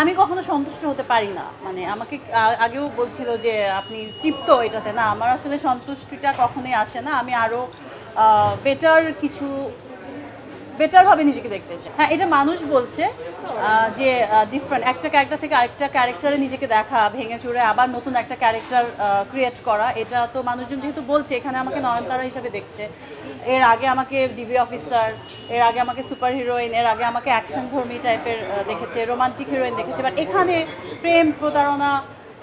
আমি কখনো সন্তুষ্ট হতে পারি না। মানে আমাকে আগেও বলছিল যে আপনি তৃপ্ত এটাতে। না, আমার আসলে সন্তুষ্টিটা কখনোই আসে না। আমি আরো বেটার কিছু বেটারভাবে নিজেকে দেখতে চাই। হ্যাঁ, এটা মানুষ বলছে যে ডিফারেন্ট একটা ক্যারেক্টার থেকে আরেকটা ক্যারেক্টারে নিজেকে দেখা, ভেঙে চুরে আবার নতুন একটা ক্যারেক্টার ক্রিয়েট করা। এটা তো মানুষজন যেহেতু বলছে, এখানে আমাকে নয়নতারা হিসেবে দেখছে। এর আগে আমাকে ডিবি অফিসার, এর আগে আমাকে সুপার হিরোইন, এর আগে আমাকে অ্যাকশন ধর্মী টাইপের দেখেছে, রোমান্টিক হিরোইন দেখেছে। বাট এখানে প্রেম, প্রতারণা,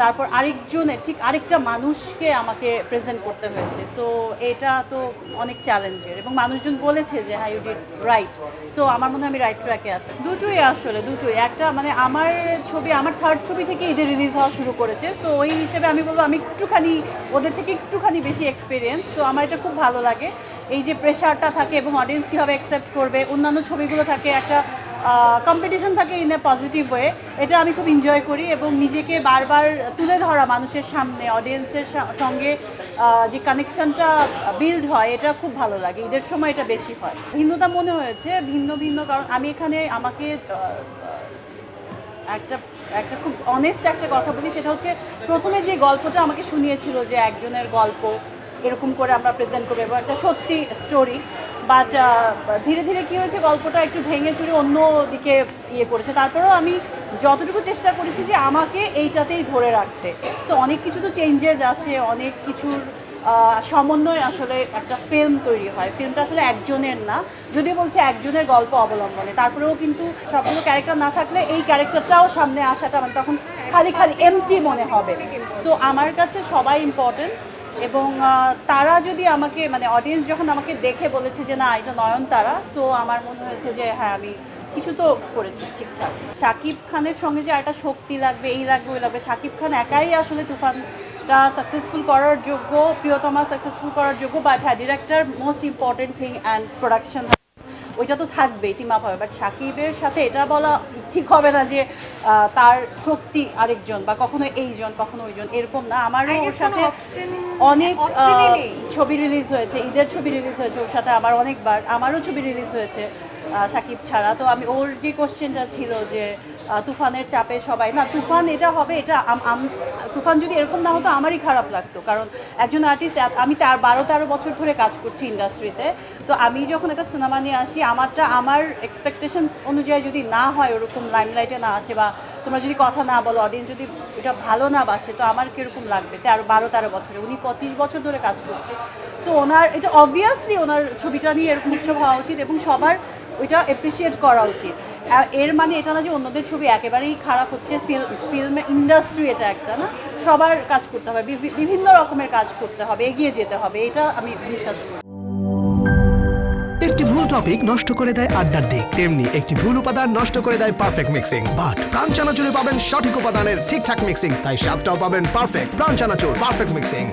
তারপর আরেকজনের ঠিক আরেকটা মানুষকে আমাকে প্রেজেন্ট করতে হয়েছে। সো এটা তো অনেক চ্যালেঞ্জের, এবং মানুষজন বলেছে যে হ্যাঁ ইউ ডিড রাইট। সো আমার মনে হয় আমি রাইট ট্র্যাকে আছি। দুটোই আসলে দুটোই। একটা মানে আমার ছবি, আমার থার্ড ছবি থেকে ঈদে রিলিজ হওয়া শুরু করেছে। সো ওই হিসেবে আমি বলবো আমি একটুখানি ওদের থেকে একটুখানি বেশি এক্সপিরিয়েন্স। সো আমার এটা খুব ভালো লাগে, এই যে প্রেশারটা থাকে এবং অডিয়েন্স কীভাবে অ্যাকসেপ্ট করবে। অন্যান্য ছবিগুলো থাকে একটা কম্পিটিশন থাকে ইন এ পজিটিভ ওয়ে। এটা আমি খুব এনজয় করি, এবং নিজেকে বারবার তুলে ধরা মানুষের সামনে, অডিয়েন্সের সঙ্গে যে কানেকশনটা বিল্ড হয়, এটা খুব ভালো লাগে। ঈদের সময় এটা বেশি হয়। ভিন্নতা মনে হয়েছে ভিন্ন ভিন্ন, কারণ আমি এখানে আমাকে একটা একটা খুব অনেস্ট একটা কথা বলি, সেটা হচ্ছে প্রথমে যে গল্পটা আমাকে শুনিয়েছিল যে একজনের গল্প এরকম করে আমরা প্রেজেন্ট করবো এবং একটা সত্যি স্টোরি। বাট ধীরে ধীরে কী হয়েছে, গল্পটা একটু ভেঙে চুরে অন্য দিকে ইয়ে করেছে। তারপরেও আমি যতটুকু চেষ্টা করেছি যে আমাকে এইটাতেই ধরে রাখতে। সো অনেক কিছু তো চেঞ্জেস আসে, অনেক কিছুর সমন্বয় আসলে একটা ফিল্ম তৈরি হয়। ফিল্মটা আসলে একজনের না, যদিও বলছে একজনের গল্প অবলম্বনে, তারপরেও কিন্তু সবগুলো ক্যারেক্টার না থাকলে এই ক্যারেক্টারটাও সামনে আসাটা মানে তখন খালি খালি এমটি মনে হবে। সো আমার কাছে সবাই ইম্পর্টেন্ট, এবং তারা যদি আমাকে মানে অডিয়েন্স যখন আমাকে দেখে বলেছে যে না এটা নয়নতারা, সো আমার মনে হয়েছে যে হ্যাঁ আমি কিছু তো করেছি ঠিকঠাক। শাকিব খানের সঙ্গে যে একটা শক্তি লাগবে, এই লাগবে ওই লাগবে, শাকিব খান একাই আসলে তুফানটা সাকসেসফুল করার যোগ্য, প্রিয়তমা সাকসেসফুল করার যোগ্য। বাট হ্যাঁ, director most important thing, and production ওইটা তো থাকবেই, টিম আপ হবে। বাট শাকিবের সাথে এটা বলা ঠিক হবে না যে তার শক্তি আরেকজন, বা কখনো এইজন কখনো ওইজন, এরকম না। আমারও ওর সাথে অনেক ছবি রিলিজ হয়েছে, ঈদের ছবি রিলিজ হয়েছে ওর সাথে আমার অনেকবার। আমারও ছবি রিলিজ হয়েছে শাকিব ছাড়া। তো আমি ওর যে কোশ্চেনটা ছিল যে তুফানের চাপে সবাই না, তুফান এটা হবে, এটা তুফান যদি এরকম না হতো আমারই খারাপ লাগতো। কারণ একজন আর্টিস্ট, আমি তার 12-13 বছর ধরে কাজ করছি ইন্ডাস্ট্রিতে। তো আমি যখন একটা সিনেমা নিয়ে আসি, আমার এক্সপেকটেশন অনুযায়ী যদি না হয়, ওরকম লাইমলাইটে না আসে, বা তোমরা যদি কথা না বলো, অডিয়েন্স যদি এটা ভালো না বাসে, তো আমার কীরকম লাগবে? 12-13 বছরে, উনি 25 বছর ধরে কাজ করছে। সো ওনার এটা অবভিয়াসলি ওনার ছবিটা নিয়ে এরকম উৎসব হওয়া উচিত, এবং সবার ওইটা অ্যাপ্রিসিয়েট করা উচিত। এর মানে এটা না যে অন্যদের ছবি একেবারেই খারাপ হচ্ছে। ফিল্ম ইন্ডাস্ট্রি এটা একটা না, সবার কাজ করতে হবে, বিভিন্ন রকমের কাজ করতে হবে, এগিয়ে যেতে হবে, এটা আমি বিশ্বাস করি। একটি ভুল টপিক নষ্ট করে দেয় আড্ডার দিক, তেমনি একটি ভুল উপাদান নষ্ট করে দেয় পারফেক্ট মিক্সিং। বাট প্রাণ চানাচুরে পাবেন সঠিক উপাদানের ঠিকঠাক মিক্সিং, তাই স্বাদটাও পাবেন পারফেক্ট। প্রাণ চানাচুর, পারফেক্ট মিক্সিং।